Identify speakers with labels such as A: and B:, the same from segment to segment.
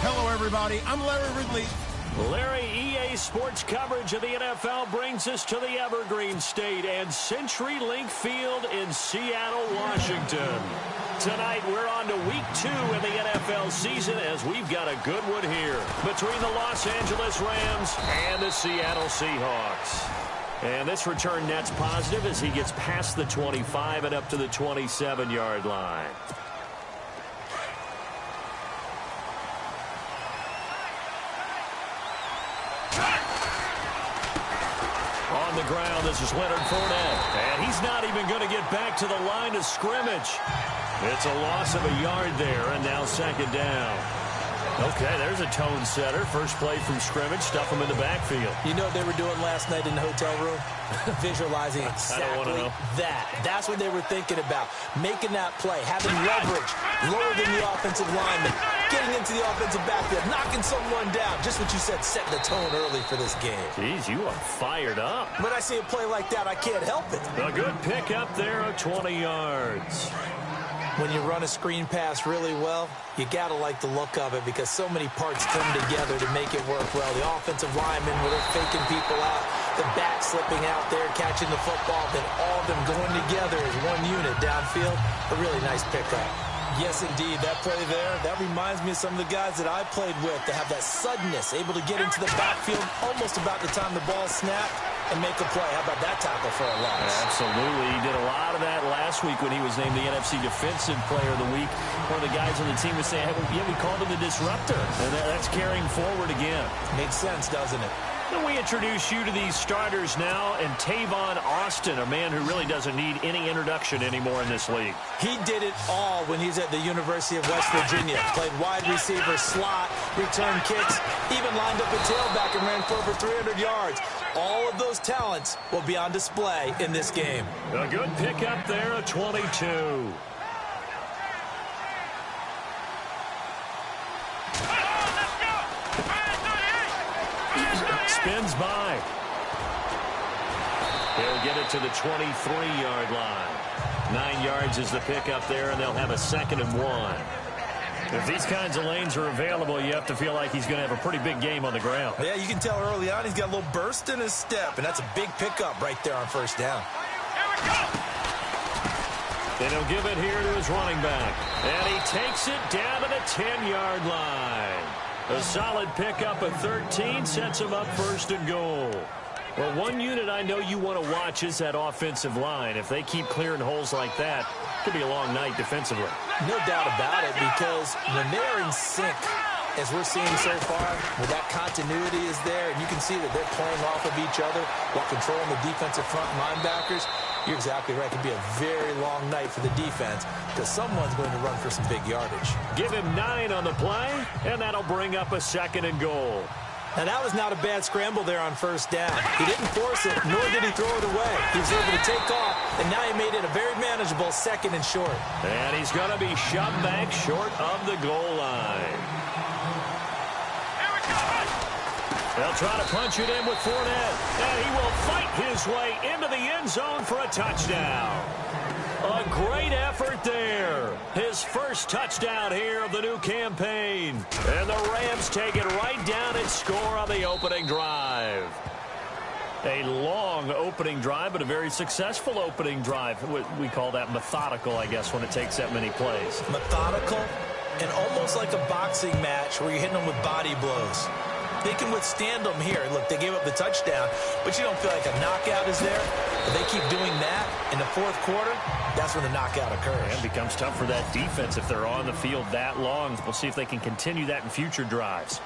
A: Hello, everybody. I'm Larry Ridley.
B: Larry, EA Sports coverage of the NFL brings us to the Evergreen State and CenturyLink Field in Seattle, Washington. Tonight, we're on to Week 2 in the NFL season as we've got a good one here between the Los Angeles Rams and the Seattle Seahawks. And this return net's positive as he gets past the 25 and up to the 27-yard line. On the ground, this is Leonard Fournette. And he's not even going to get back to the line of scrimmage. It's a loss of a yard there, and now second down. Okay, there's a tone setter. First play from scrimmage, stuff him in the backfield.
C: You know what they were doing last night in the hotel room? Visualizing exactly that. That's what they were thinking about. Making that play, having leverage, lower than the offensive lineman, getting into the offensive backfield, knocking someone down. Just what you said, setting the tone early for this game.
B: Jeez, you are fired up.
C: When I see a play like that, I can't help it.
B: A good pick up there of 20 yards.
C: When you run a screen pass really well, you got to like the look of it because so many parts come together to make it work well. The offensive linemen, where they're faking people out, the back slipping out there, catching the football, then all of them going together as one unit downfield. A really nice pickup. Yes, indeed. That play there, that reminds me of some of the guys that I played with that have that suddenness, able to get into the backfield almost about the time the ball snapped and make a play. How about that tackle for a loss?
B: Absolutely. He did a lot of that last week when he was named the NFC Defensive Player of the Week. One of the guys on the team was saying, hey, yeah, we called him the disruptor. And that's carrying forward again.
C: Makes sense, doesn't it?
B: And we introduce you to these starters now, and Tavon Austin, a man who really doesn't need any introduction anymore in this league.
C: He did it all when he's at the University of West Virginia. Played wide receiver, slot, returned kicks, even lined up a tailback and ran for over 300 yards. All of those talents will be on display in this game.
B: A good pickup there, a 22. Spins by. He'll get it to the 23-yard line. 9 yards is the pickup there, and they'll have a 2nd and 1. If these kinds of lanes are available, you have to feel like he's going to have a pretty big game on the ground.
C: Yeah, you can tell early on he's got a little burst in his step, and that's a big pickup right there on first down.
B: Then he'll give it here to his running back. And he takes it down to the 10-yard line. A solid pickup of 13 sets him up 1st and goal. Well, one unit I know you want to watch is that offensive line. If they keep clearing holes like that, it could be a long night defensively.
C: No doubt about it, because when they're in sync, as we're seeing so far, where that continuity is there, and you can see that they're playing off of each other while controlling the defensive front linebackers, you're exactly right. It could be a very long night for the defense because someone's going to run for some big yardage.
B: Give him 9 on the play, and that'll bring up a 2nd and goal.
C: Now, that was not a bad scramble there on first down. He didn't force it, nor did he throw it away. He was able to take off, and now he made it a very manageable 2nd and short.
B: And he's going to be shoved back short of the goal line. They'll try to punch it in with Fournette, and he will fight his way into the end zone for a touchdown. A great effort there. His first touchdown here of the new campaign. And the Rams take it right down and score on the opening drive. A long opening drive, but a very successful opening drive. We call that methodical, I guess, when it takes that many plays.
C: Methodical and almost like a boxing match where you're hitting them with body blows. They can withstand them here. Look, they gave up the touchdown, but you don't feel like a knockout is there. If they keep doing that in the 4th quarter, that's when the knockout occurs.
B: And it becomes tough for that defense if they're on the field that long. We'll see if they can continue that in future drives.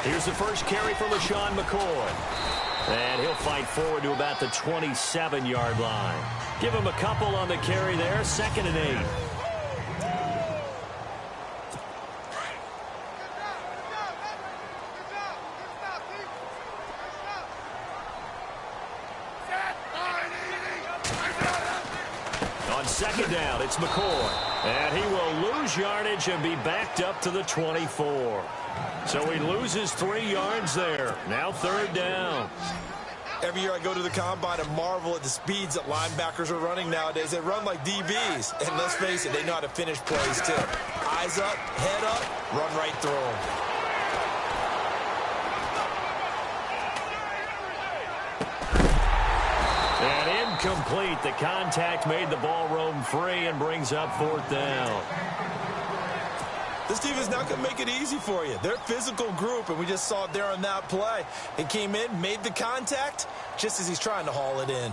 B: Here's the first carry for LaShawn McCoy. And he'll fight forward to about the 27-yard line. Give him a couple on the carry there, 2nd and 8. second down. It's McCoy. And he will lose yardage and be backed up to the 24. So he loses 3 yards there. Now third down.
C: Every year I go to the combine and marvel at the speeds that linebackers are running nowadays. They run like DBs. And let's face it, they know how to finish plays too. Eyes up, head up, run right through them.
B: And incomplete. The contact made the ball roam free and brings up fourth down.
C: This team is not going to make it easy for you. They're a physical group, and we just saw it there on that play. It came in, made the contact, just as he's trying to haul it in.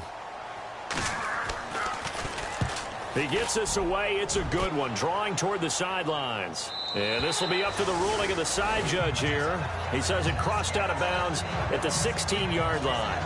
B: He gets this away. It's a good one, drawing toward the sidelines. And this will be up to the ruling of the side judge here. He says it crossed out of bounds at the 16-yard line.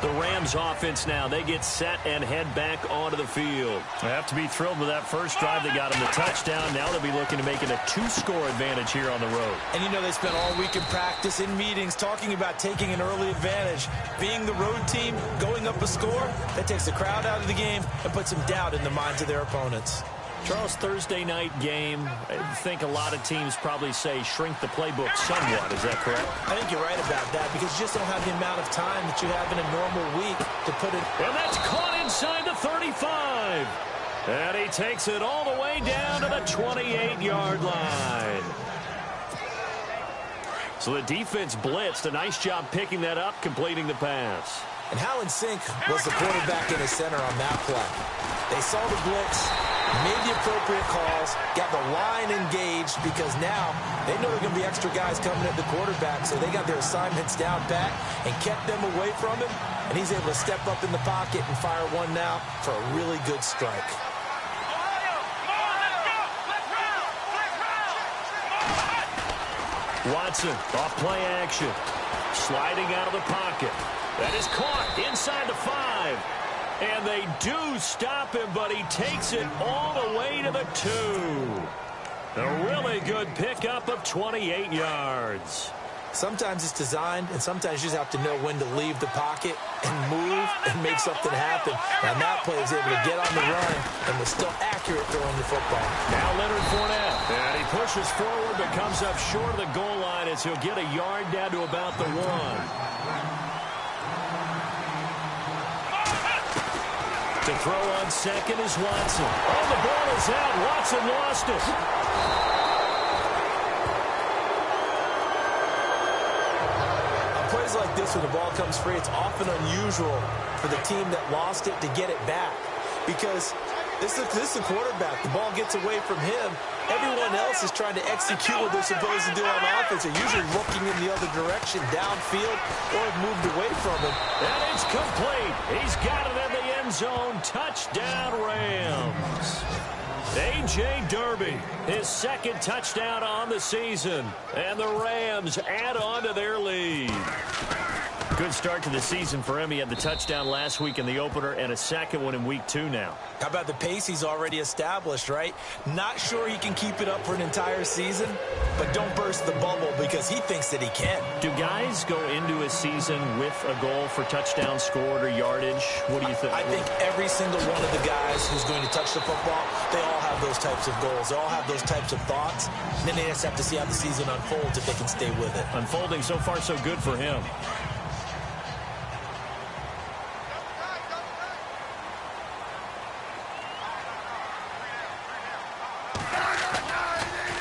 B: The Rams offense now, they get set and head back onto the field. They have to be thrilled with that first drive. They got him the touchdown. Now they'll be looking to make it a 2-score advantage here on the road.
C: And you know they spent all week in practice, in meetings, talking about taking an early advantage. Being the road team, going up a score, that takes the crowd out of the game and puts some doubt in the minds of their opponents.
B: Charles, Thursday night game, I think a lot of teams probably say shrink the playbook somewhat. Is that correct?
C: I think you're right about that because you just don't have the amount of time that you have in a normal week to put it.
B: And that's caught inside the 35. And he takes it all the way down to the 28-yard line. So the defense blitzed. A nice job picking that up, completing the pass.
C: And Howland Sink was the quarterback in his center on that play. They saw the blitz, made the appropriate calls, got the line engaged because now they know there are going to be extra guys coming at the quarterback, so they got their assignments down pat and kept them away from him, and he's able to step up in the pocket and fire one now for a really good strike.
B: Watson, off play action, sliding out of the pocket. That is caught inside the 5. And they do stop him, but he takes it all the way to the 2. A really good pickup of 28 yards.
C: Sometimes it's designed, and sometimes you just have to know when to leave the pocket and move and make something happen. And that player is able to get on the run and was still accurate throwing the football.
B: Now Leonard Fournette. And he pushes forward but comes up short of the goal line as he'll get a yard down to about the 1. To throw on second is Watson. Oh, the ball is out. Watson lost it.
C: On plays like this, when the ball comes free, it's often unusual for the team that lost it to get it back. Because this is a quarterback. The ball gets away from him. Everyone else is trying to execute what they're supposed to do on offense. They're usually looking in the other direction, downfield, or have moved away from him.
B: And it's complete. He's got it in the end zone. Touchdown, Rams. A.J. Derby, his second touchdown on the season. And the Rams add on to their lead. Good start to the season for him. He had the touchdown last week in the opener and a second one in week 2 now.
C: How about the pace he's already established, right? Not sure he can keep it up for an entire season, but don't burst the bubble because he thinks that he can.
B: Do guys go into a season with a goal for touchdown scored or yardage? What do you think?
C: I think every single one of the guys who's going to touch the football, they all have those types of goals. They all have those types of thoughts. And then they just have to see how the season unfolds if they can stay with it.
B: Unfolding so far so good for him.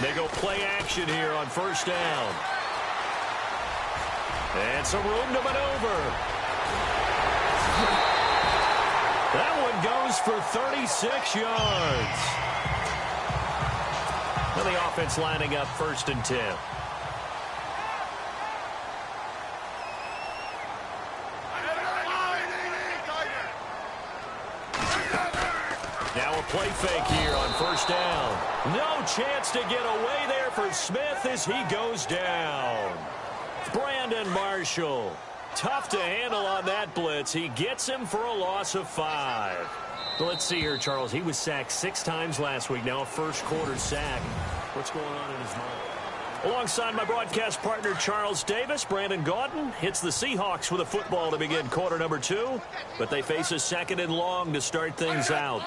B: They go play action here on first down. And some room to maneuver. That one goes for 36 yards. And the offense lining up 1st and 10. Now a play fake here on first down. No chance to get away there for Smith as he goes down. Brandon Marshall. Tough to handle on that blitz. He gets him for a loss of 5. Let's see here, Charles. He was sacked 6 times last week. Now a first-quarter sack. What's going on in his mind? Alongside my broadcast partner, Charles Davis, Brandon Gaudin hits the Seahawks with a football to begin quarter number 2. But they face a 2nd and long to start things out.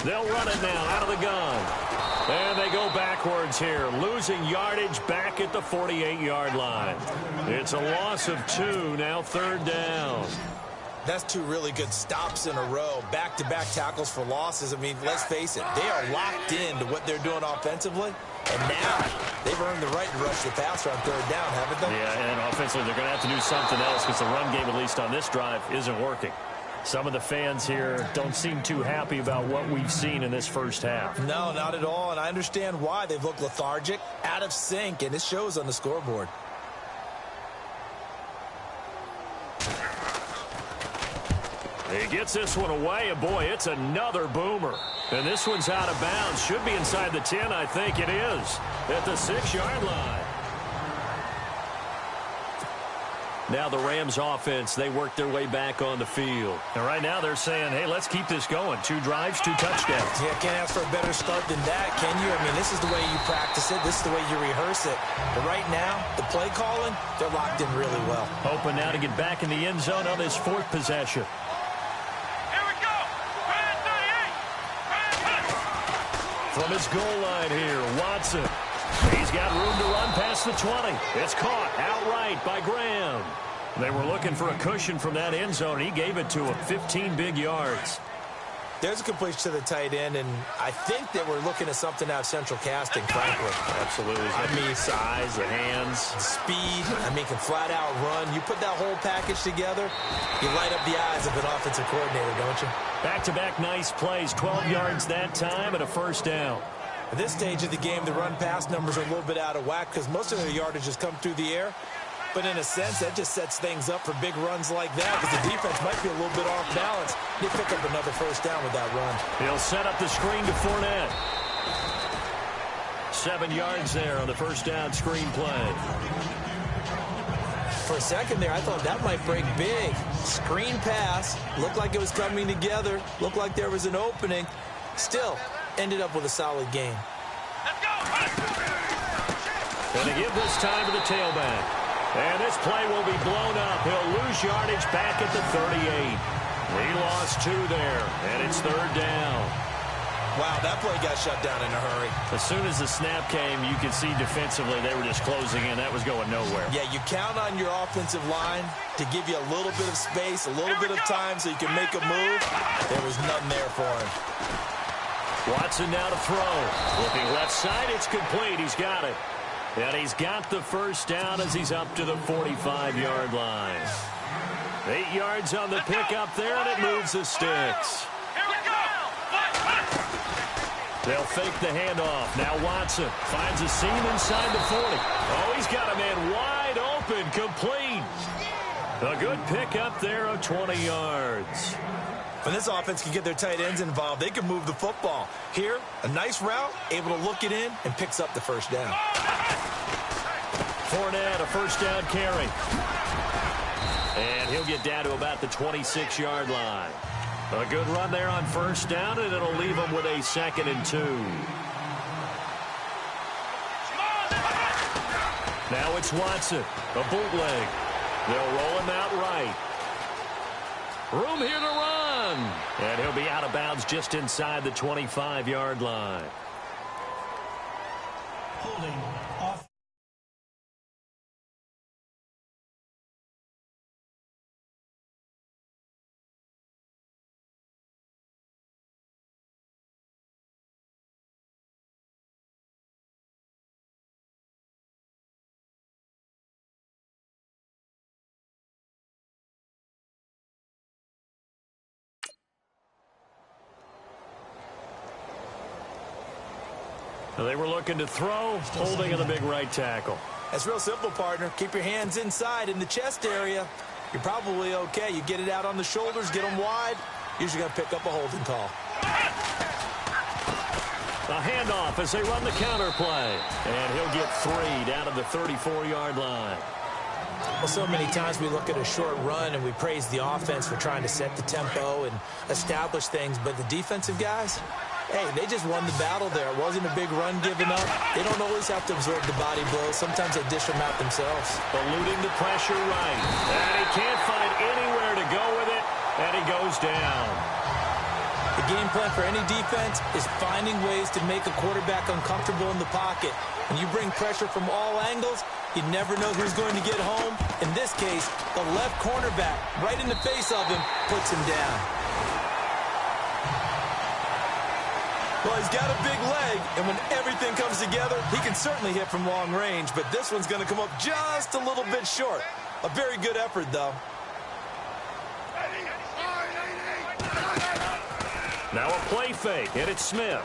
B: They'll run it now out of the gun. And they go backwards here, losing yardage back at the 48-yard line. It's a loss of 2, now 3rd down.
C: That's 2 really good stops in a row. Back-to-back tackles for losses. I mean, let's face it, they are locked into what they're doing offensively. And now they've earned the right to rush the passer on 3rd down, haven't they?
B: Yeah, and offensively they're going to have to do something else because the run game, at least on this drive, isn't working. Some of the fans here don't seem too happy about what we've seen in this first half.
C: No, not at all, and I understand why. They've looked lethargic, out of sync, and it shows on the scoreboard.
B: He gets this one away, and boy, it's another boomer. And this one's out of bounds. Should be inside the 10, I think it is, at the 6-yard line. Now the Rams offense, they work their way back on the field. And right now they're saying, hey, let's keep this going. 2 drives, 2 touchdowns.
C: Yeah, can't ask for a better start than that, can you? I mean, this is the way you practice it. This is the way you rehearse it. But right now, the play calling, they're locked in really well.
B: Hoping now to get back in the end zone on his 4th possession. From his goal line here, Watson. He's got room to run past the 20. It's caught outright by Graham. They were looking for a cushion from that end zone. He gave it to him, 15 big yards.
C: There's a completion to the tight end, and I think that we're looking at something out of central casting, frankly.
B: Absolutely. I mean, size, the hands.
C: Speed. I mean, can flat out run. You put that whole package together, you light up the eyes of an offensive coordinator, don't you?
B: Back-to-back nice plays, 12 yards that time and a 1st down.
C: At this stage of the game, the run-pass numbers are a little bit out of whack because most of their yardage has come through the air. But in a sense, that just sets things up for big runs like that because the defense might be a little bit off balance. They pick up another 1st down with that run.
B: He'll set up the screen to Fournette. 7 yards there on the 1st down screen play.
C: For a second there, I thought that might break big. Screen pass. Looked like it was coming together. Looked like there was an opening. Still, ended up with a solid game.
B: Let's go. Going to give this time to the tailback. And this play will be blown up. He'll lose yardage back at the 38. He lost 2 there, and it's 3rd down.
C: Wow, that play got shut down in a hurry.
B: As soon as the snap came, you could see defensively they were just closing in. That was going nowhere.
C: Yeah, you count on your offensive line to give you a little bit of space, a little bit of time so you can make a move. There was nothing there for him.
B: Watson now to throw. Looking left side, it's complete. He's got it. And he's got the 1st down as he's up to the 45-yard line. 8 yards on the pickup there, and it moves the sticks.
A: Here we go.
B: They'll fake the handoff. Now Watson finds a seam inside the 40. Oh, he's got a man wide open, complete. A good pickup there of 20 yards.
C: When this offense can get their tight ends involved, they can move the football. Here, a nice route, able to look it in, and picks up the 1st down.
B: Fournette, a 1st down carry. And he'll get down to about the 26-yard line. A good run there on 1st down, and it'll leave him with a 2nd and 2. Now it's Watson, a bootleg. They'll roll him out right. Room here to run. And he'll be out of bounds just inside the 25-yard line.
A: Holding off.
B: They were looking to throw, holding in the big right tackle.
C: That's real simple, partner. Keep your hands inside in the chest area. You're probably okay. You get it out on the shoulders, get them wide. Usually going to pick up a holding call.
B: A handoff as they run the counter play. And he'll get 3 down to the 34-yard line.
C: Well, so many times we look at a short run and we praise the offense for trying to set the tempo and establish things. But the defensive guys, hey, they just won the battle there. It wasn't a big run given up. They don't always have to absorb the body blows. Sometimes they dish them out themselves.
B: Eluding the pressure right. And he can't find anywhere to go with it. And he goes down.
C: The The game plan for any defense is finding ways to make a quarterback uncomfortable in the pocket. When you bring pressure from all angles, you never know who's going to get home. In this case, the left cornerback, right in the face of him, puts him down. Well, he's got a big leg, and when everything comes together, he can certainly hit from long range, but this one's going to come up just a little bit short. A very good effort, though.
B: Now a play fake, and it's Smith.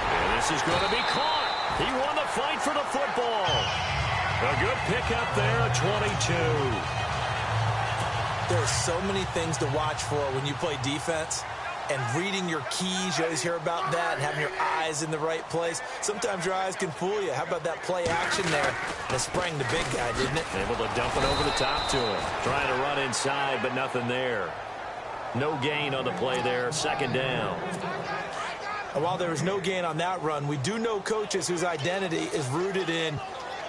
B: And this is going to be caught. He won the fight for the football. A good pickup there, a 22.
C: There are so many things to watch for when you play defense. And reading your keys, you always hear about that, and having your eyes in the right place. Sometimes your eyes can fool you. How about that play action there? And it sprang the big guy, didn't it?
B: Able to dump it over the top to him. Trying to run inside, but nothing there. No gain on the play there, second down.
C: And while there was no gain on that run, we do know coaches whose identity is rooted in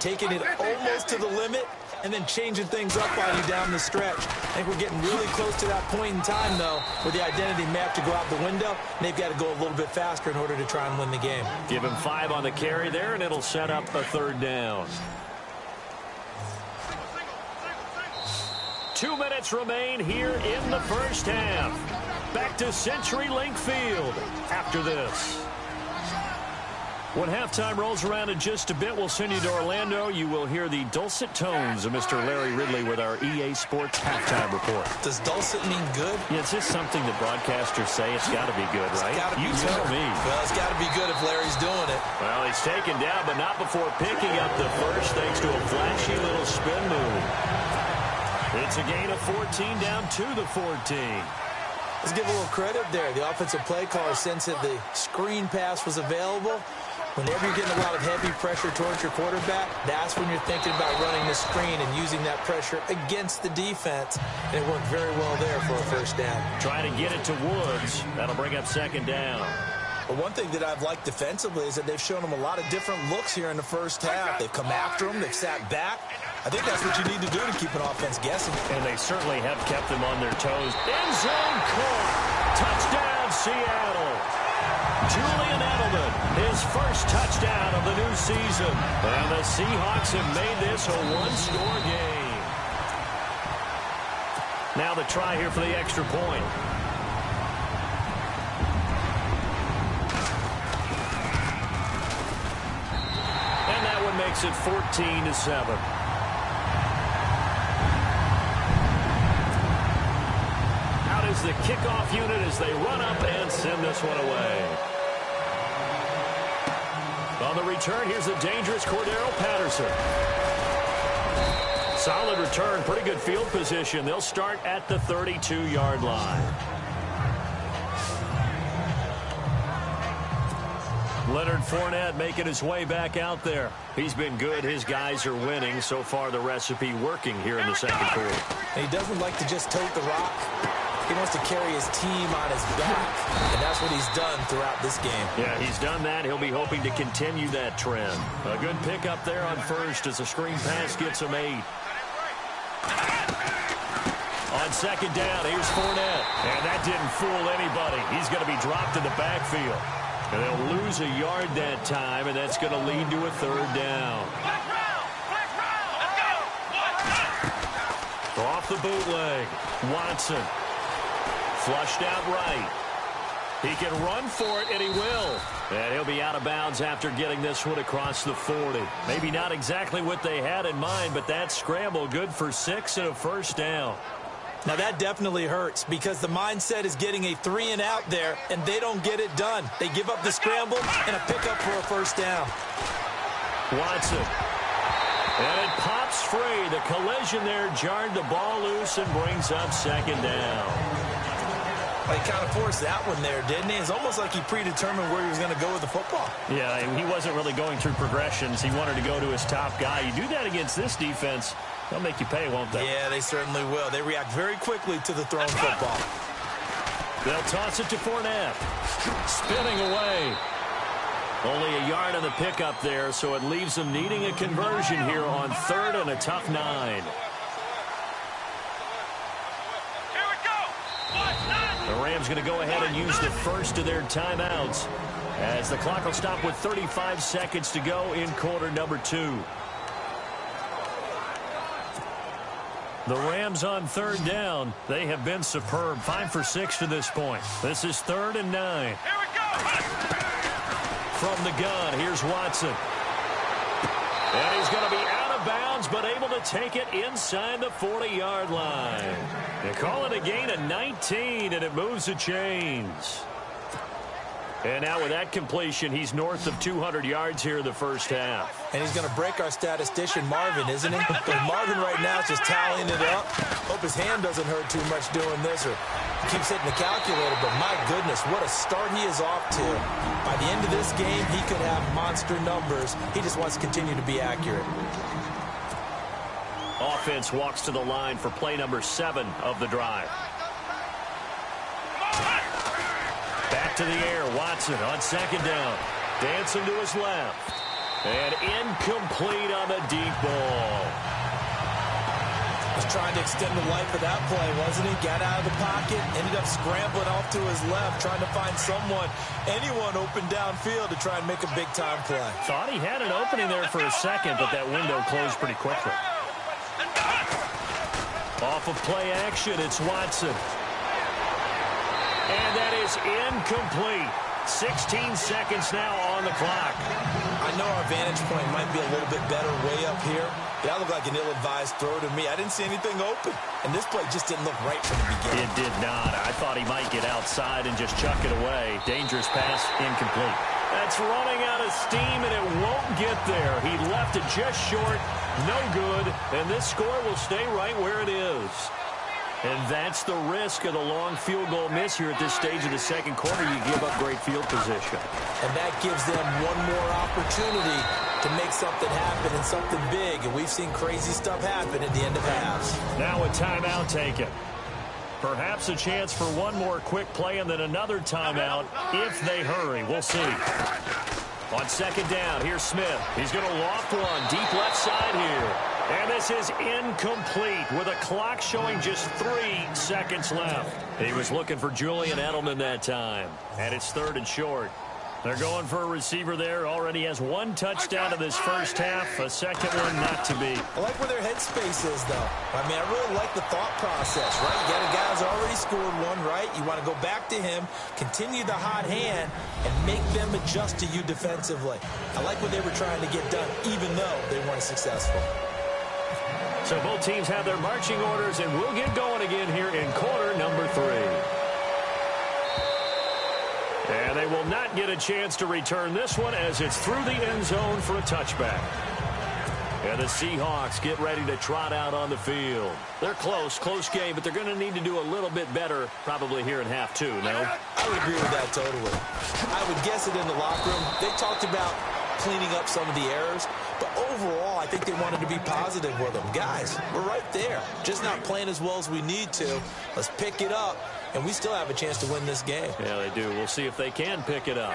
C: taking it almost to the limit and then changing things up on you down the stretch. I think we're getting really close to that point in time, though, where the identity may have to go out the window, and they've got to go a little bit faster in order to try and win the game.
B: Give him 5 on the carry there, and it'll set up a third down. 2 minutes remain here in the first half. Back to CenturyLink Field after this. When halftime rolls around in just a bit, we'll send you to Orlando. You will hear the dulcet tones of Mr. Larry Ridley with our EA Sports halftime report.
C: Does dulcet mean good?
B: Yeah, it's just something that broadcasters say. It's got to be good, right? You tell me.
C: Well, it's got to be good if Larry's doing it.
B: Well, he's taken down, but not before picking up the first thanks to a flashy little spin move. It's a gain of 14 down to the 14.
C: Let's give a little credit there. The offensive play caller sensed that the screen pass was available. Whenever you're getting a lot of heavy pressure towards your quarterback, that's when you're thinking about running the screen and using that pressure against the defense. And it worked very well there for a first down.
B: Trying to get it to Woods. That'll bring up second down.
C: But one thing that I've liked defensively is that they've shown them a lot of different looks here in the first half. They've come after them. They've sat back. I think that's what you need to do to keep an offense guessing.
B: And they certainly have kept them on their toes. End zone caught. Touchdown, Seattle. Julian Edelman, his first touchdown of the new season. And the Seahawks have made this a one-score game. Now the try here for the extra point. And that one makes it 14-7. Out is the kickoff unit as they run up and send this one away. On the return, here's the dangerous Cordero Patterson. Solid return, pretty good field position. They'll start at the 32-yard line. Leonard Fournette making his way back out there. He's been good. His guys are winning. So far, the recipe working here in the second quarter.
C: And he doesn't like to just tote the rock. He wants to carry his team on his back, and that's what he's done throughout this game.
B: Yeah, he's done that. He'll be hoping to continue that trend. A good pickup there on first as the screen pass gets him 8. On second down, here's Fournette. And that didn't fool anybody. He's going to be dropped in the backfield. And they'll lose a yard that time, and that's going to lead to a third down. Off the bootleg, Watson. Flushed out right. He can run for it, and he will. And he'll be out of bounds after getting this one across the 40. Maybe not exactly what they had in mind, but that scramble good for 6 and a first down.
C: Now, that definitely hurts because the mindset is getting a 3 and out there, and they don't get it done. They give up the scramble and a pickup for a first down.
B: Watson. And it pops free. The collision there jarred the ball loose and brings up second down.
C: Well, he kind of forced that one there, didn't he? It's almost like he predetermined where he was going to go with the football.
B: Yeah, he wasn't really going through progressions. He wanted to go to his top guy. You do that against this defense, they'll make you pay, won't they?
C: Yeah, they certainly will. They react very quickly to the thrown football.
B: They'll toss it to Fournette. Spinning away. Only a yard on the pickup there, so it leaves them needing a conversion here on third and a tough 9. The Rams going to go ahead and use the first of their timeouts as the clock will stop with 35 seconds to go in quarter number 2. The Rams on third down. They have been superb. 5 for 6 to this point. This is 3rd and 9.
A: Here we go.
B: From the gun, here's Watson. And he's going to be out of bounds, but able to take it inside the 40-yard line. They call it a gain of 19, and it moves the chains. And now with that completion, he's north of 200 yards here in the first half.
C: And he's going to break our statistician, Marvin, isn't he? But Marvin right now is just tallying it up. Hope his hand doesn't hurt too much doing this, or keeps hitting the calculator. But my goodness, what a start he is off to. By the end of this game, he could have monster numbers. He just wants to continue to be accurate.
B: Offense walks to the line for play number 7 of the drive. Back to the air, Watson on second down. Dancing to his left. And incomplete on the deep ball.
C: Was trying to extend the life of that play, wasn't he? Got out of the pocket, ended up scrambling off to his left, trying to find anyone open downfield to try and make a big-time play.
B: Thought he had an opening there for a second, but that window closed pretty quickly. Off of play action, it's Watson. And that is incomplete. 16 seconds now on the clock.
C: I know our vantage point might be a little bit better way up here. That looked like an ill-advised throw to me. I didn't see anything open. And this play just didn't look right from the beginning.
B: It did not. I thought he might get outside and just chuck it away. Dangerous pass, incomplete. That's running out of steam, and it won't get there. He left it just short. No good. And this score will stay right where it is. And that's the risk of the long field goal miss here at this stage of the second quarter. You give up great field position.
C: And that gives them one more opportunity to make something happen and something big. And we've seen crazy stuff happen at the end of halves.
B: Now a timeout taken. Perhaps a chance for one more quick play and then another timeout if they hurry. We'll see. On second down, here's Smith. He's going to loft one deep left side here. And this is incomplete with a clock showing just 3 seconds left. He was looking for Julian Edelman that time. And it's 3rd and short. They're going for a receiver there. Already has 1 touchdown in this first half. A second one not to be.
C: I like where their headspace is, though. I mean, I really like the thought process, right? You got a guy who's already scored one, right? You want to go back to him, continue the hot hand, and make them adjust to you defensively. I like what they were trying to get done, even though they weren't successful.
B: So both teams have their marching orders, and we'll get going again here in quarter number 3. And they will not get a chance to return this one as it's through the end zone for a touchback. And the Seahawks get ready to trot out on the field. They're close game, but they're going to need to do a little bit better probably here in half 2, no?
C: I would agree with that totally. I would guess it in the locker room. They talked about cleaning up some of the errors, but overall, I think they wanted to be positive with them. Guys, we're right there. Just not playing as well as we need to. Let's pick it up, and we still have a chance to win this game.
B: Yeah, they do. We'll see if they can pick it up.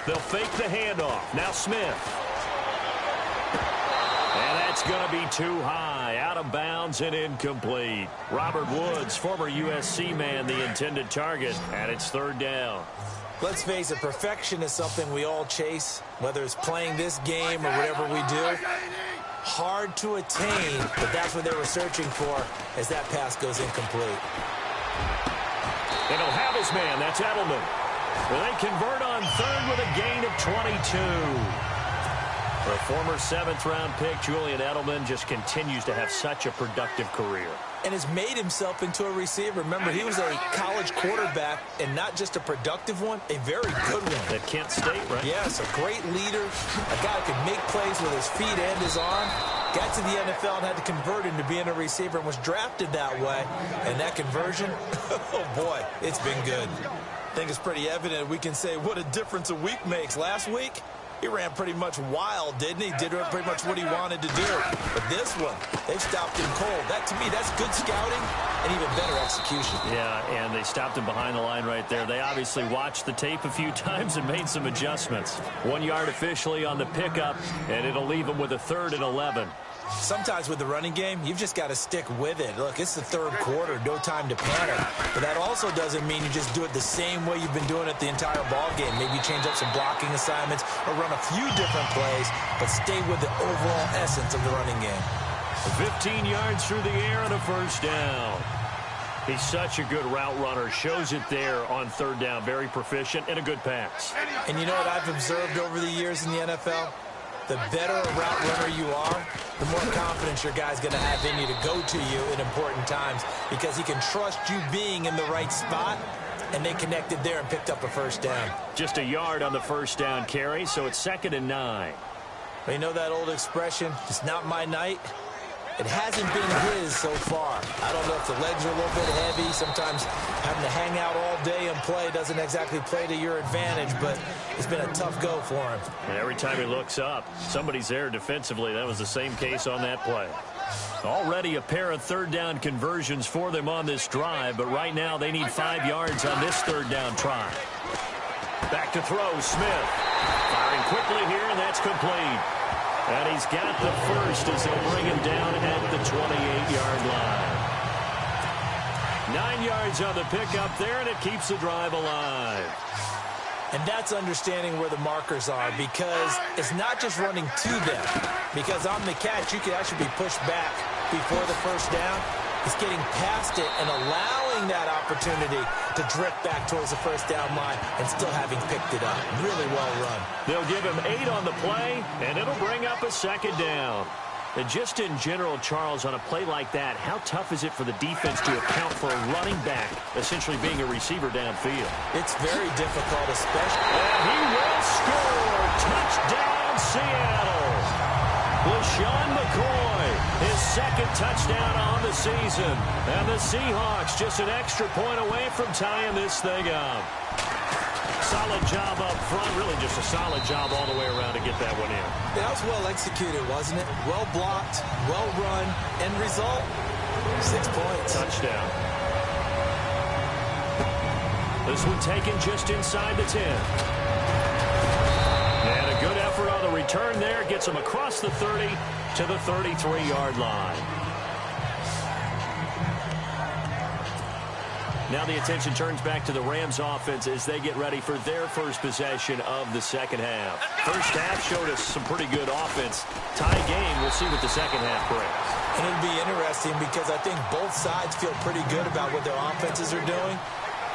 B: They'll fake the handoff. Now Smith. And that's going to be too high. Out of bounds and incomplete. Robert Woods, former USC man, the intended target. And it's 3rd down.
C: Let's face it, perfection is something we all chase, whether it's playing this game or whatever we do. Hard to attain, but that's what they were searching for as that pass goes incomplete.
B: And he'll have his man. That's Edelman. Well, they convert on 3rd with a gain of 22. For a former 7th-round pick, Julian Edelman just continues to have such a productive career.
C: And has made himself into a receiver. Remember, he was a college quarterback, and not just a productive one, a very good one.
B: At Kent State, right?
C: Yes, a great leader, a guy who could make plays with his feet and his arm. Got to the NFL and had to convert into being a receiver and was drafted that way. And that conversion, oh boy, it's been good. I think it's pretty evident we can say what a difference a week makes. Last week, he ran pretty much wild, didn't he? Did pretty much what he wanted to do. But this one, they've stopped him cold. That, to me, that's good scouting and even better execution.
B: Yeah, and they stopped him behind the line right there. They obviously watched the tape a few times and made some adjustments. 1 yard officially on the pickup, and it'll leave him with a 3rd and 11.
C: Sometimes with the running game, you've just got to stick with it. Look, it's the third quarter, no time to panic. But that also doesn't mean you just do it the same way you've been doing it the entire ball game. Maybe change up some blocking assignments or run a few different plays, but stay with the overall essence of the running game.
B: 15 yards through the air and a first down. He's such a good route runner. Shows it there on third down. Very proficient and a good pass.
C: And you know what I've observed over the years in the NFL? The better a route runner you are, the more confidence your guy's going to have in you to go to you in important times because he can trust you being in the right spot, and they connected there and picked up a first down.
B: Just a yard on the first down carry, so it's 2nd and 9.
C: But you know that old expression, it's not my night? It hasn't been his so far. I don't know if the legs are a little bit heavy. Sometimes having to hang out all day and play doesn't exactly play to your advantage, but it's been a tough go for him.
B: And every time he looks up, somebody's there defensively. That was the same case on that play. Already a pair of third down conversions for them on this drive, but right now they need 5 yards on this third down try. Back to throw, Smith. Firing quickly here, and that's complete. And he's got the first as they'll bring him down at the 28-yard line. 9 yards on the pickup there, and it keeps the drive alive.
C: And that's understanding where the markers are, because it's not just running to them. Because on the catch, you can actually be pushed back before the first down. It's getting past it and allowing that opportunity to drift back towards the first down line and still having picked it up. Really well run.
B: They'll give him 8 on the play, and it'll bring up a second down. And just in general, Charles, on a play like that, how tough is it for the defense to account for a running back essentially being a receiver downfield?
C: It's very difficult, especially.
B: And he will score. Touchdown, Seattle. LaShawn McCoy, his 2nd touchdown on the season. And the Seahawks just an extra point away from tying this thing up. Solid job up front, really just a solid job all the way around to get that one in.
C: That was well executed, wasn't it? Well blocked, well run, end result, 6 points.
B: Touchdown. This one taken just inside the 10. And a good effort on the return there. Gets him across the 30 to the 33-yard line. Now the attention turns back to the Rams offense as they get ready for their first possession of the second half. First half showed us some pretty good offense. Tie game, we'll see what the second half brings.
C: And it'll be interesting because I think both sides feel pretty good about what their offenses are doing.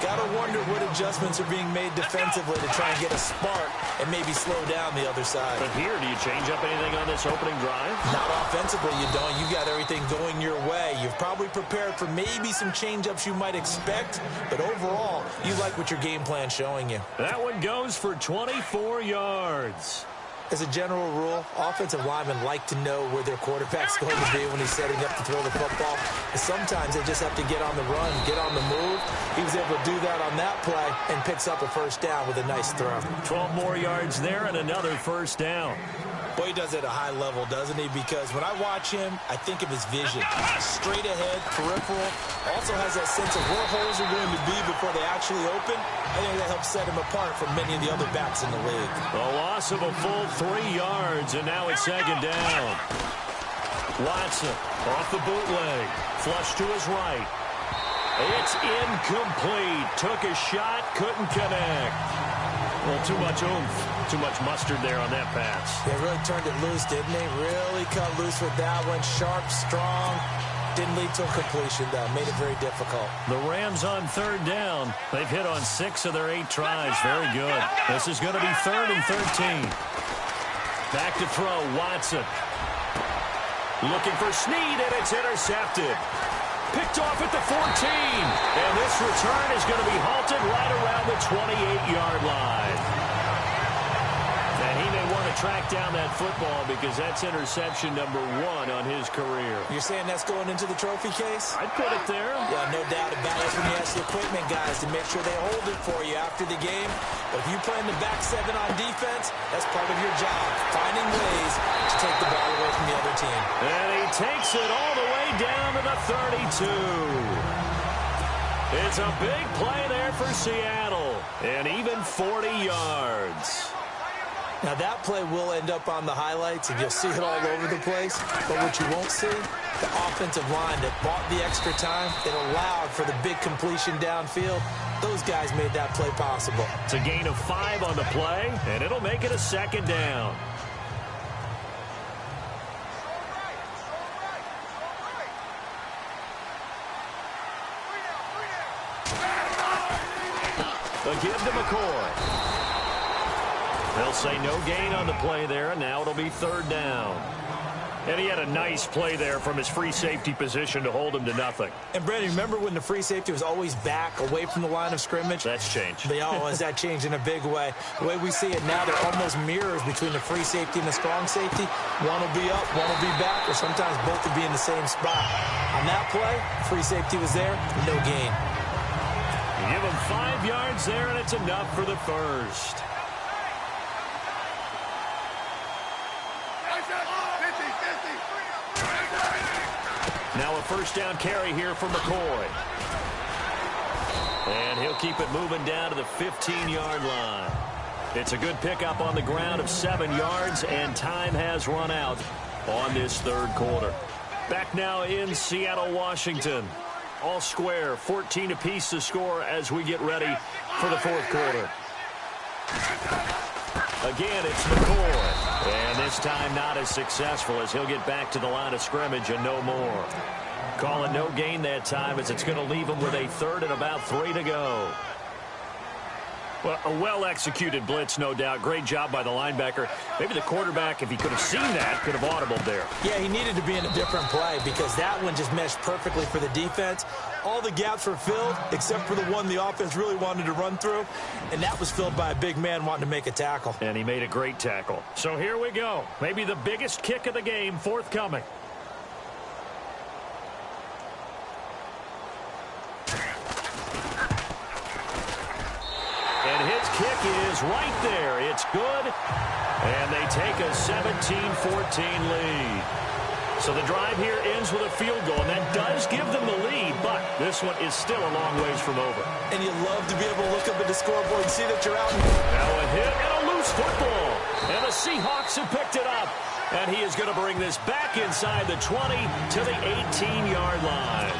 C: Gotta wonder what adjustments are being made defensively to try and get a spark and maybe slow down the other side.
B: But here, do you change up anything on this opening drive?
C: Not offensively, you don't. You've got everything going your way. You've probably prepared for maybe some change-ups you might expect, but overall, you like what your game plan's showing you.
B: That one goes for 24 yards.
C: As a general rule, offensive linemen like to know where their quarterback's going to be when he's setting up to throw the football. And sometimes they just have to get on the run, get on the move. He was able to do that on that play and picks up a first down with a nice throw.
B: 12 more yards there and another first down.
C: Boy, he does it at a high level, doesn't he? Because when I watch him, I think of his vision. Straight ahead, peripheral. Also has that sense of where holes are going to be before they actually open. I think that helps set him apart from many of the other backs in the league.
B: A loss of a full 3 yards, and now it's second down. Watson off the bootleg. Flush to his right. It's incomplete. Took a shot, couldn't connect. Well, too much oomph, too much mustard there on that pass.
C: They really turned it loose, didn't they? Really cut loose with that one. Sharp, strong. Didn't lead to a completion, though. Made it very difficult.
B: The Rams on third down. They've hit on 6 of their 8 tries. Very good. This is going to be 3rd and 13. Back to throw, Watson. Looking for Snead, and it's intercepted. Picked off at the 14. And this return is going to be halted right around the 28-yard line. And he may want to track down that football because that's interception number 1 on his career.
C: You're saying that's going into the trophy case?
B: I'd put it there.
C: Yeah, no doubt about it. That's when you ask the equipment guys to make sure they hold it for you after the game. But if you play in the back 7 on defense, that's part of your job. Finding ways to take the ball away from the other team.
B: And he takes it all the way down to the 32. It's a big play there for Seattle. And even 40 yards.
C: Now, that play will end up on the highlights, and you'll see it all over the place. But what you won't see, the offensive line that bought the extra time, that allowed for the big completion downfield, those guys made that play possible.
B: It's a gain of 5 on the play, and it'll make it a second down. The give to McCoy. They'll say no gain on the play there, and now it'll be third down. And he had a nice play there from his free safety position to hold him to nothing.
C: And, Brandon, remember when the free safety was always back away from the line of scrimmage?
B: That's changed.
C: Has that changed in a big way? The way we see it now, they're almost mirrors between the free safety and the strong safety. One will be up, one will be back, or sometimes both will be in the same spot. On that play, free safety was there, no gain.
B: You give him 5 yards there, and it's enough for the first. Now a first down carry here for McCoy. And he'll keep it moving down to the 15-yard line. It's a good pickup on the ground of 7 yards, and time has run out on this third quarter. Back now in Seattle, Washington. All square, 14 apiece to score as we get ready for the fourth quarter. Again, it's McCoy. And this time not as successful as he'll get back to the line of scrimmage and no more. Call it no gain that time as it's going to leave him with a third and about 3 to go. Well, a well-executed blitz, no doubt. Great job by the linebacker. Maybe the quarterback, if he could have seen that, could have audibled there.
C: Yeah, he needed to be in a different play because that one just meshed perfectly for the defense. All the gaps were filled except for the one the offense really wanted to run through, and that was filled by a big man wanting to make a tackle.
B: And he made a great tackle. So here we go. Maybe the biggest kick of the game forthcoming. And his kick is right there. It's good. And they take a 17-14 lead. So the drive here ends with a field goal, and that does give them the lead, but this one is still a long ways from over.
C: And you love to be able to look up at the scoreboard and see that you're out.
B: Now a hit and a loose football. And the Seahawks have picked it up. And he is going to bring this back inside the 20 to the 18-yard line.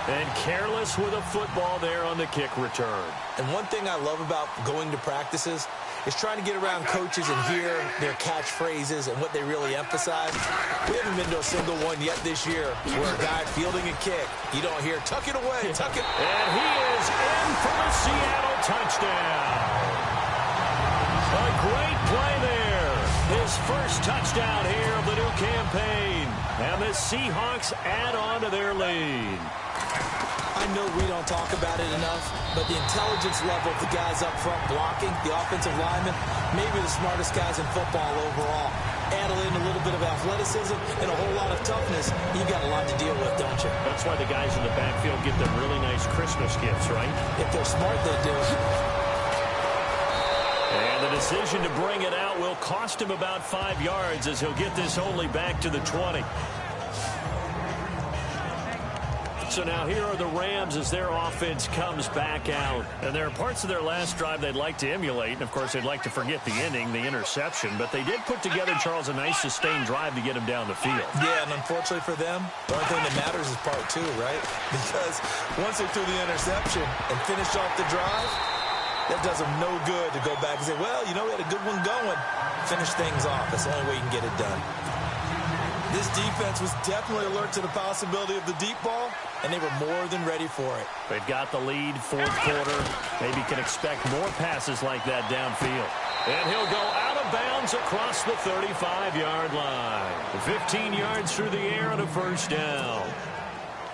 B: And careless with a football there on the kick return.
C: And one thing I love about going to practices is trying to get around coaches and hear their catchphrases and what they really emphasize. We haven't been to a single one yet this year where a guy fielding a kick, you don't hear, tuck it away, tuck it.
B: And he is in for the Seattle touchdown. A great play there. His first touchdown here of the new campaign. And the Seahawks add on to their lead.
C: I know we don't talk about it enough, but the intelligence level of the guys up front blocking, the offensive linemen, maybe the smartest guys in football overall. Add in a little bit of athleticism and a whole lot of toughness. You've got a lot to deal with, don't you?
B: That's why the guys in the backfield get them really nice Christmas gifts, right?
C: If they're smart, they do.
B: And the decision to bring it out will cost him about 5 yards as he'll get this only back to the 20. So now here are the Rams as their offense comes back out. And there are parts of their last drive they'd like to emulate. And, of course, they'd like to forget the ending, the interception. But they did put together, Charles, a nice sustained drive to get him down the field.
C: Yeah, and unfortunately for them, the only thing that matters is part 2, right? Because once they threw the interception and finished off the drive, that does them no good to go back and say, well, you know, we had a good one going. Finish things off. That's the only way you can get it done. This defense was definitely alert to the possibility of the deep ball, and they were more than ready for it.
B: They've got the lead, fourth quarter. Maybe can expect more passes like that downfield. And he'll go out of bounds across the 35-yard line. 15 yards through the air and a first down.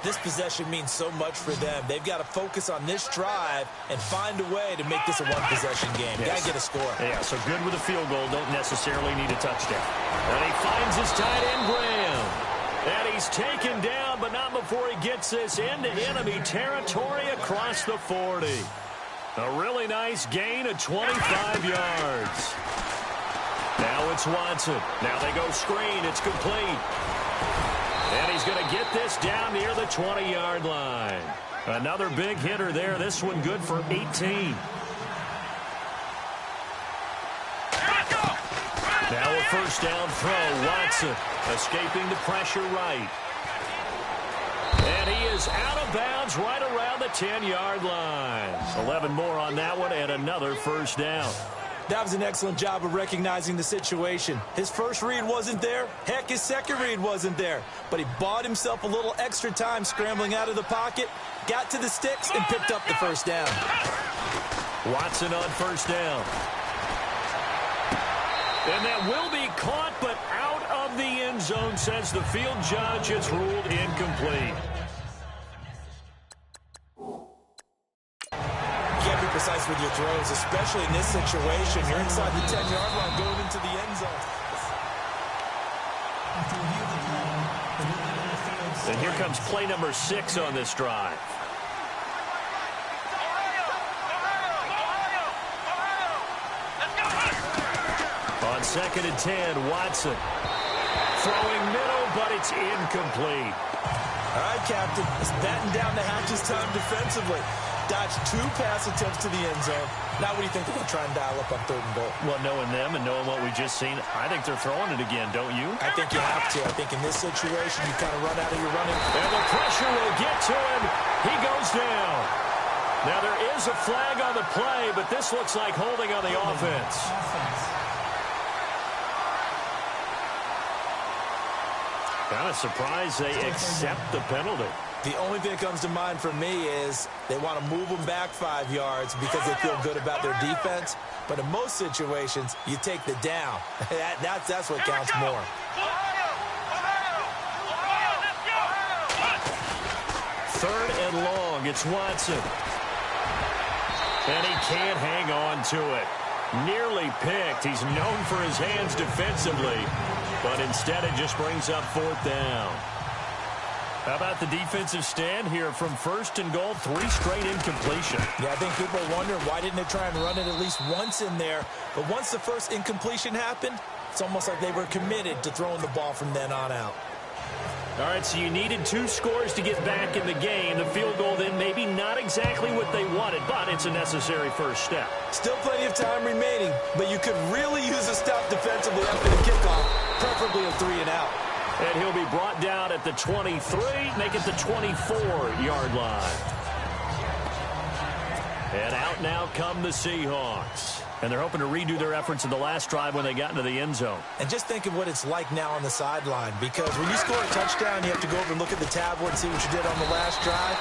C: This possession means so much for them. They've got to focus on this drive and find a way to make this a one-possession game.
B: Yes.
C: Got to get a score.
B: Yeah, so good with a field goal. Don't necessarily need a touchdown. And he finds his tight end, Graham. And he's taken down, but not before he gets this into enemy territory across the 40. A really nice gain of 25 yards. Now it's Watson. Now they go screen. It's complete. And he's going to get this down near the 20-yard line. Another big hitter there. This one good for 18. first down throw. Watson escaping the pressure right. And he is out of bounds right around the 10-yard line. 11 more on that one and another first down.
C: That was an excellent job of recognizing the situation. His first read wasn't there. Heck, his second read wasn't there. But he bought himself a little extra time scrambling out of the pocket, got to the sticks, and picked up the first down.
B: Watson on first down. And that will be caught, but out of the end zone, says the field judge. It's ruled incomplete.
C: Precise with your throws, especially in this situation. You're inside the 10-yard line going into the end zone.
B: And here comes play number 6 on this drive. On 2nd and 10, Watson throwing middle, but it's incomplete.
C: All right, Captain, it's batten down the hatches time defensively. Dodged 2 pass attempts to the end zone. Now what do you think they're going to try and dial up on 3rd and goal?
B: Well, knowing them and knowing what we just seen, I think they're throwing it again, don't you?
C: I think you have to. I think in this situation, you kind of run out of your running.
B: And the pressure will get to him. He goes down. Now there is a flag on the play, but this looks like holding on the offense. Kind of surprised they accept the penalty.
C: The only thing that comes to mind for me is they want to move them back 5 yards because they feel good about their defense. But in most situations, you take the down. That's what counts more.
B: Third and long. It's Watson. And he can't hang on to it. Nearly picked. He's known for his hands defensively. But instead it just brings up 4th down. How about the defensive stand here from 1st and goal, 3 straight incompletion.
C: Yeah, I think people are wondering why didn't they try and run it at least once in there. But once the first incompletion happened, it's almost like they were committed to throwing the ball from then on out.
B: All right, so you needed 2 scores to get back in the game. The field goal then maybe not exactly what they wanted, but it's a necessary first step.
C: Still plenty of time remaining, but you could really use a stop defensively after the kickoff, preferably a 3 and out.
B: And he'll be brought down at the 23, make it the 24-yard line. And out now come the Seahawks. And they're hoping to redo their efforts in the last drive when they got into the end zone.
C: And just think of what it's like now on the sideline, because when you score a touchdown, you have to go over and look at the tablet and see what you did on the last drive.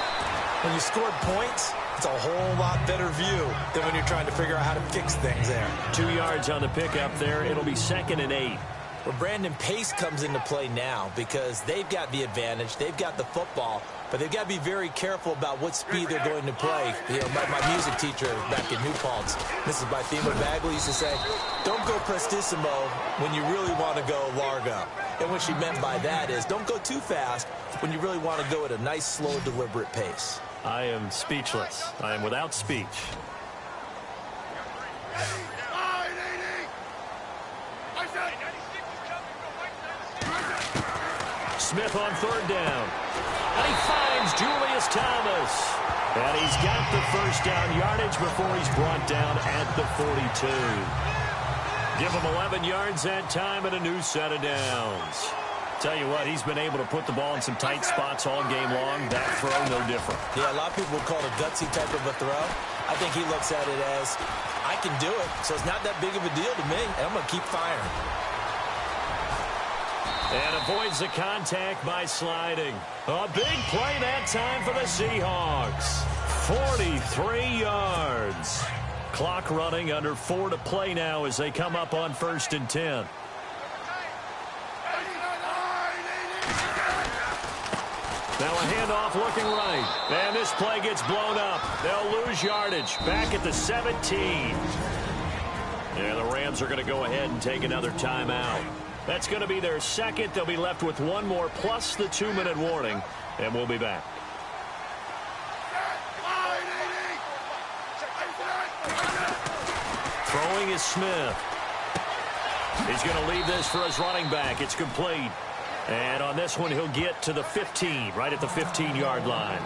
C: When you scored points, it's a whole lot better view than when you're trying to figure out how to fix things there.
B: 2 yards on the pickup there. It'll be 2nd and 8.
C: Well, Brandon, pace comes into play now because they've got the advantage. They've got the football, but they've got to be very careful about what speed they're going to play. You know, my music teacher back in New Paltz, Mrs. Bythema Bagley, used to say, don't go prestissimo when you really want to go largo. And what she meant by that is don't go too fast when you really want to go at a nice, slow, deliberate pace.
B: I am speechless. I am without speech. Smith on 3rd down. And he finds Julius Thomas. And he's got the first down yardage before he's brought down at the 42. Give him 11 yards that time and a new set of downs. Tell you what, he's been able to put the ball in some tight spots all game long. That throw, no different.
C: Yeah, a lot of people would call it a gutsy type of a throw. I think he looks at it as, I can do it, so it's not that big of a deal to me, and I'm going to keep firing.
B: And avoids the contact by sliding. A big play that time for the Seahawks. 43 yards. Clock running, under 4 to play now as they come up on 1st and 10. Now a handoff looking right. And this play gets blown up. They'll lose yardage. Back at the 17. And the Rams are going to go ahead and take another timeout. That's going to be their second. They'll be left with 1 more plus the 2-minute warning. And we'll be back. Throwing is Smith. He's going to leave this for his running back. It's complete. And on this one, he'll get to the 15, right at the 15-yard line.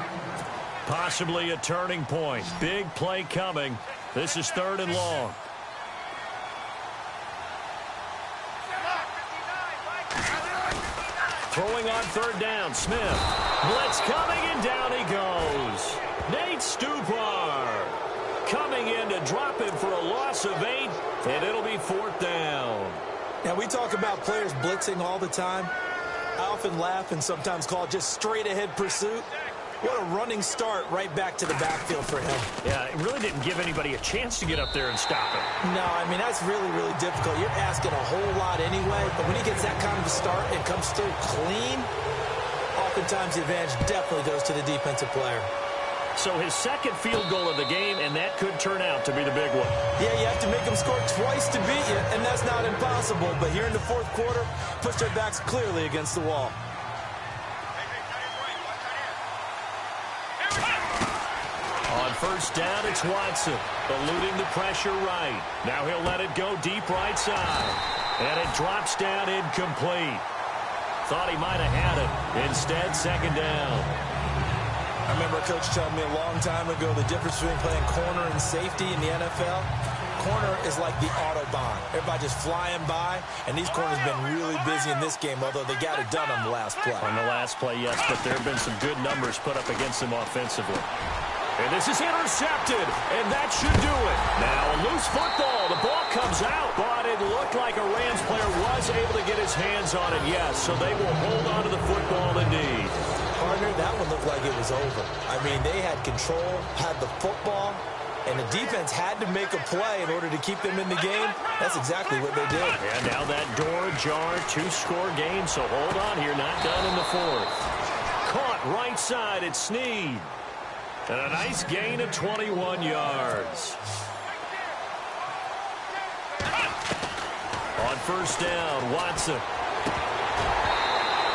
B: Possibly a turning point. Big play coming. This is 3rd and long. Throwing on third down, Smith. Blitz coming, and down he goes. Nate Stupar coming in to drop him for a loss of 8, and it'll be fourth down.
C: Now, we talk about players blitzing all the time. I often laugh and sometimes call it just straight-ahead pursuit. What a running start right back to the backfield for him.
B: Yeah, it really didn't give anybody a chance to get up there and stop it.
C: No, I mean, that's really, really difficult. You're asking a whole lot anyway, but when he gets that kind of a start and comes through clean, oftentimes the advantage definitely goes to the defensive player.
B: So his second field goal of the game, and that could turn out to be the big one.
C: Yeah, you have to make them score twice to beat you, and that's not impossible. But here in the fourth quarter, pushed their backs clearly against the wall.
B: On first down, it's Watson, eluding the pressure right. Now he'll let it go deep right side. And it drops down incomplete. Thought he might have had it. Instead, second down.
C: I remember a coach telling me a long time ago the difference between playing corner and safety in the NFL. Corner is like the Autobahn. Everybody just flying by, and these corners have been really busy in this game, although they got it done on the last play.
B: On the last play, yes, but there have been some good numbers put up against them offensively. And this is intercepted, and that should do it. Now a loose football. The ball comes out, but it looked like a Rams player was able to get his hands on it, yes, so they will hold on to the football indeed.
C: Partner, that one looked like it was over. I mean, they had control, had the football, and the defense had to make a play in order to keep them in the game. That's exactly what they did.
B: And now that door ajar, 2-score game, so hold on here, not done in the fourth. Caught right side, it's Snead. And a nice gain of 21 yards. On first down, Watson.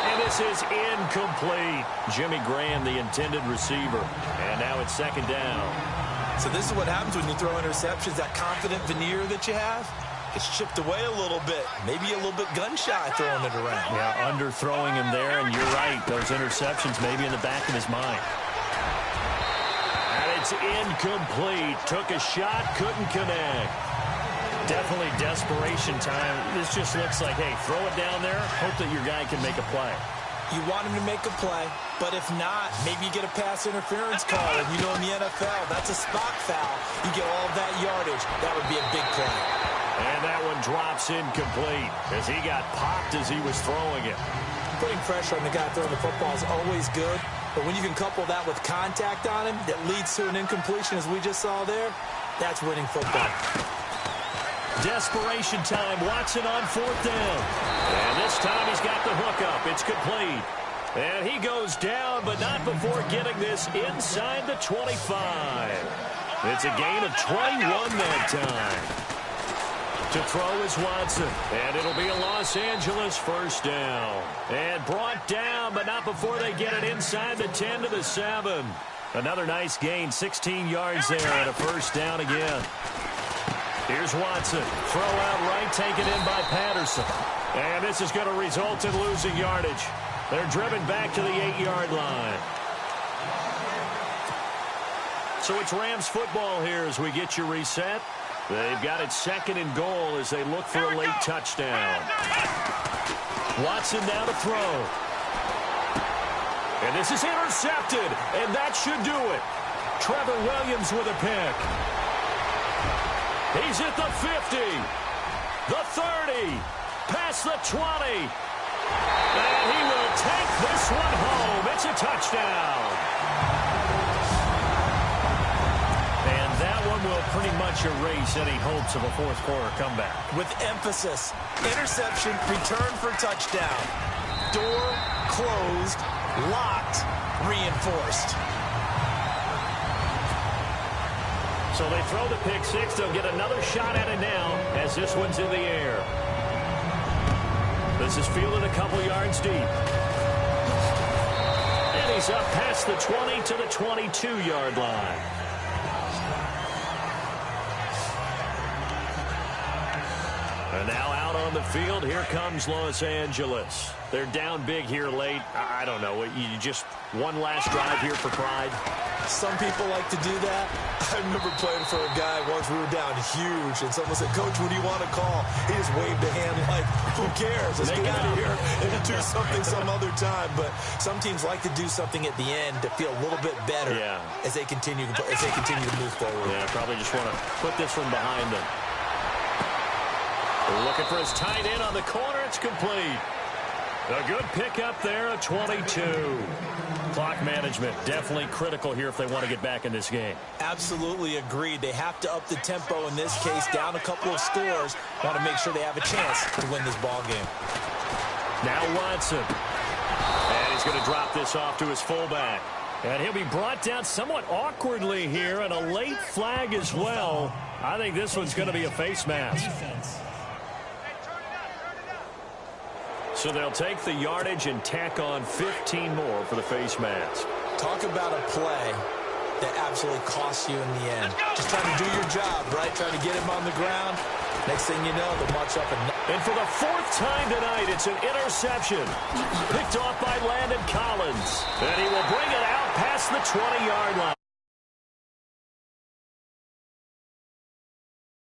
B: And this is incomplete. Jimmy Graham, the intended receiver. And now it's second down.
C: So this is what happens when you throw interceptions, that confident veneer that you have. It's chipped away a little bit. Maybe a little bit gun-shy throwing it around.
B: Yeah, underthrowing him there, and you're right. Those interceptions maybe in the back of his mind. It's incomplete. Took a shot, couldn't connect. Definitely desperation time. This just looks like, hey, throw it down there, hope that your guy can make a play.
C: You want him to make a play, but if not, maybe you get a pass interference call. And you know in the NFL, that's a spot foul. You get all of that yardage. That would be a big play.
B: And that one drops incomplete as he got popped as he was throwing it.
C: Putting pressure on the guy throwing the football is always good. But when you can couple that with contact on him that leads to an incompletion, as we just saw there, that's winning football.
B: Desperation time. Watson on fourth down. And this time he's got the hook up. It's complete. And he goes down, but not before getting this inside the 25. It's a gain of 21 that time. To throw is Watson, and it'll be a Los Angeles first down. And brought down, but not before they get it inside the 10 to the 7. Another nice gain, 16 yards there, and a first down again. Here's Watson. Throw out right, taken in by Patterson. And this is going to result in losing yardage. They're driven back to the 8-yard line. So it's Rams football here as we get you reset. They've got it second and goal as they look for a late touchdown. Watson now to throw. And this is intercepted, and that should do it. Trevor Williams with a pick. He's at the 50, the 30, past the 20. And he will take this one home. It's a touchdown. Will pretty much erase any hopes of a fourth quarter comeback.
C: With emphasis, interception, return for touchdown. Door closed, locked, reinforced.
B: So they throw the pick six. They'll get another shot at it now as this one's in the air. This is fielded a couple yards deep. And he's up past the 20 to the 22-yard line. And now out on on the field. Here comes Los Angeles. They're down big here late. I don't know. You just one last drive here for pride?
C: Some people like to do that. I remember playing for a guy once. We were down huge, and someone said, "Coach, what do you want to call?" He just waved a hand like, who cares? Let's get out of here and do something some other time. But some teams like to do something at the end to feel a little bit better as they continue to move forward.
B: Yeah, probably just want to put this one behind them. They're looking for his tight end on the corner. It's complete. A good pickup there, a 22. Clock management definitely critical here if they want to get back in this game.
C: Absolutely agreed. They have to up the tempo in this case, down a couple of scores. Want to make sure they have a chance to win this ball game.
B: Now Watson. And he's going to drop this off to his fullback. And he'll be brought down somewhat awkwardly here, and a late flag as well. I think this one's going to be a face mask. So they'll take the yardage and tack on 15 more for the face mask.
C: Talk about a play that absolutely costs you in the end. Just trying to do your job, right? Trying to get him on the ground. Next thing you know, they'll march up
B: and for the fourth time tonight, it's an interception. Picked off by Landon Collins. And he will bring it out past the 20-yard line.